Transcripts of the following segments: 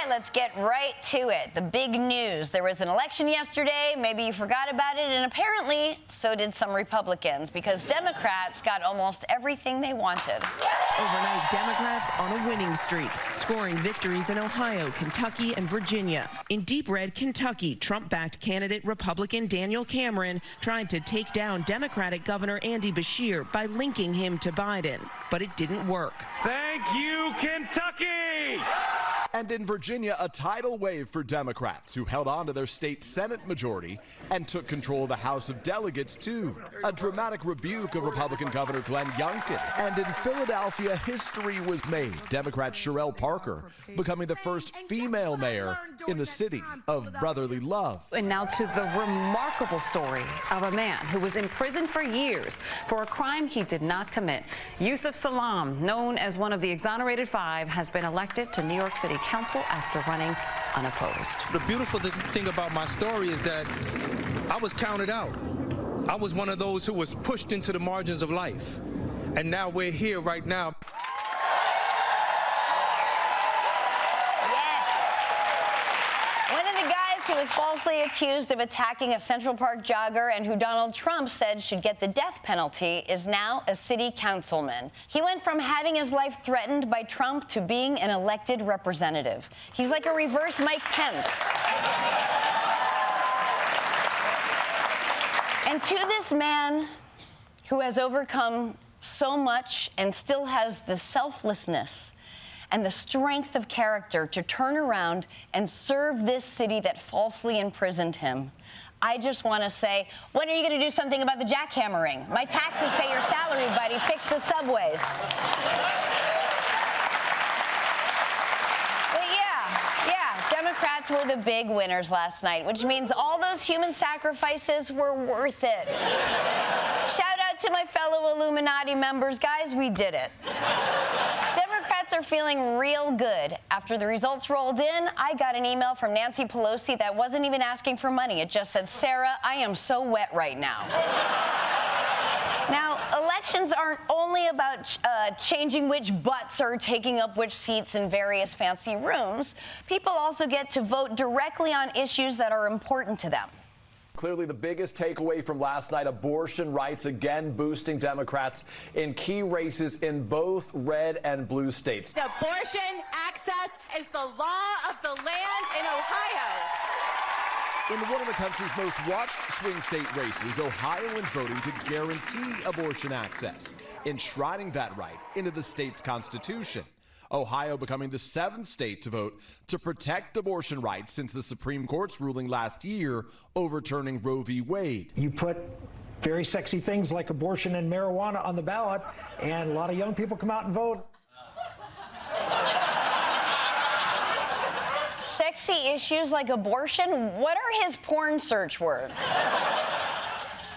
right, let's get right to it. The big news. There was an election yesterday. Maybe you forgot about it, and apparently so did some Republicans, because Democrats got almost everything they wanted. Overnight, Democrats on a winning streak, scoring victories in Ohio, Kentucky, and Virginia. In deep red Kentucky, Trump-backed candidate Republican Daniel Cameron tried to take down Democratic Governor Andy Beshear by linking him to Biden, but it didn't work. Thank you, Kentucky! And in Virginia, a tidal wave for Democrats who held on to their state Senate majority and took control of the House of Delegates, too. A dramatic rebuke of Republican Governor Glenn Youngkin. And in Philadelphia, history was made. Democrat Sherelle Parker becoming the first female mayor in the city of brotherly love. And now to the remarkable story of a man who was in prison for years for a crime he did not commit. Yusuf Salam, known as one of the exonerated five, has been elected to New York City Council after running unopposed. The beautiful thing about my story is that I was counted out. I was one of those who was pushed into the margins of life. And now we're here right now. Who was falsely accused of attacking a Central Park jogger and who Donald Trump said should get the death penalty is now a city councilman. He went from having his life threatened by Trump to being an elected representative. He's like a reverse Mike Pence. And to this man who has overcome so much and still has the selflessness and the strength of character to turn around and serve this city that falsely imprisoned him, I just want to say, when are you going to do something about the jackhammering? My taxes pay your salary, buddy. Fix the subways. But yeah, Democrats were the big winners last night, which means all those human sacrifices were worth it. Shout out to my fellow Illuminati members. Guys, we did it. Democrats are feeling real good. After the results rolled in, I got an email from Nancy Pelosi that wasn't even asking for money. It just said, "Sarah, I am so wet right now." Now, elections aren't only about changing which butts are taking up which seats in various fancy rooms. People also get to vote directly on issues that are important to them. Clearly the biggest takeaway from last night, abortion rights again boosting Democrats in key races in both red and blue states. Abortion access is the law of the land in Ohio. In one of the country's most watched swing state races, Ohioans voting to guarantee abortion access, enshrining that right into the state's constitution. Ohio becoming the 7th state to vote to protect abortion rights since the Supreme Court's ruling last year overturning Roe v. Wade. You put very sexy things like abortion and marijuana on the ballot, and a lot of young people come out and vote. Sexy issues like abortion? What are his porn search words?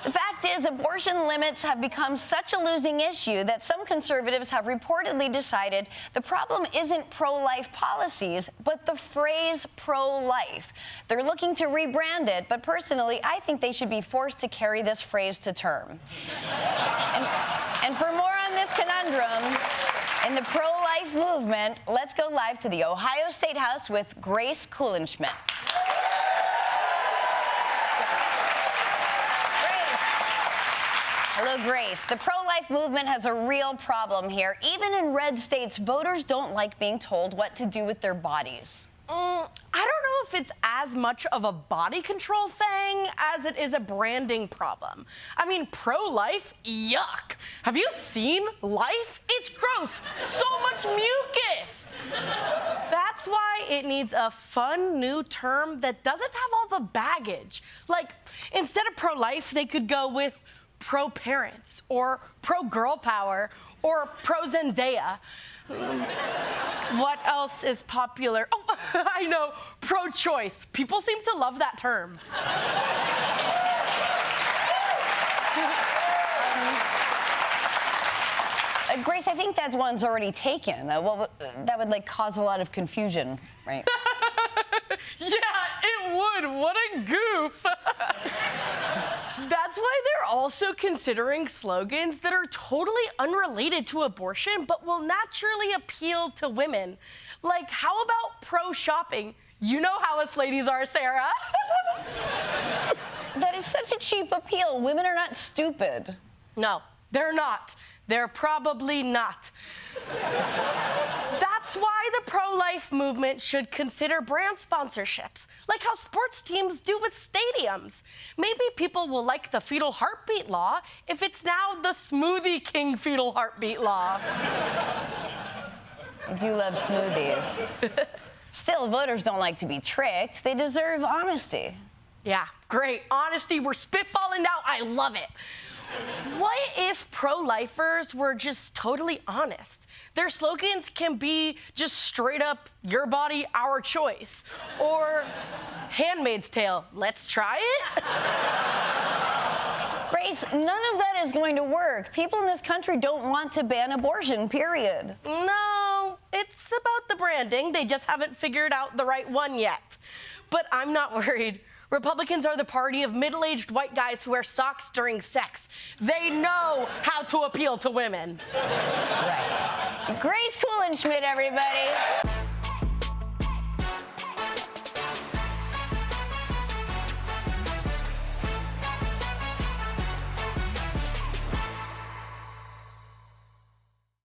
The fact is, abortion limits have become such a losing issue that some conservatives have reportedly decided the problem isn't pro-life policies, but the phrase pro-life. They're looking to rebrand it, but personally, I think they should be forced to carry this phrase to term. And for more on this conundrum, in the pro-life movement, let's go live to the Ohio State House with Grace Kuhlenschmidt. Hello, Grace. The pro-life movement has a real problem here. Even in red states, voters don't like being told what to do with their bodies. I don't know if it's as much of a body control thing as it is a branding problem. I mean, pro-life? Yuck. Have you seen life? It's gross. So much mucus. That's why it needs a fun new term that doesn't have all the baggage. Like, instead of pro-life, they could go with pro-parents or pro-girl power or pro-Zendaya. What else is popular? Oh, I know, pro-choice. People seem to love that term. Grace, I think that one's already taken. That would like cause a lot of confusion, right? Yeah, it would. What a goof. That's why they're also considering slogans that are totally unrelated to abortion but will naturally appeal to women. Like, how about pro-shopping? You know how us ladies are, Sarah. That is such a cheap appeal. Women are not stupid. No, they're not. They're probably not. That's why the pro-life movement should consider brand sponsorships, like how sports teams do with stadiums. Maybe people will like the fetal heartbeat law if it's now the Smoothie King fetal heartbeat law. I do love smoothies. Still, voters don't like to be tricked. They deserve honesty. Yeah, great. Honesty, we're spitballing now. I love it. What if pro-lifers were just totally honest? Their slogans can be just straight up, your body, our choice. Or Handmaid's Tale, let's try it? Grace, none of that is going to work. People in this country don't want to ban abortion, period. No, it's about the branding. They just haven't figured out the right one yet. But I'm not worried. Republicans are the party of middle-aged white guys who wear socks during sex. They know how to appeal to women. Right. Grace Kuhlenschmidt, everybody.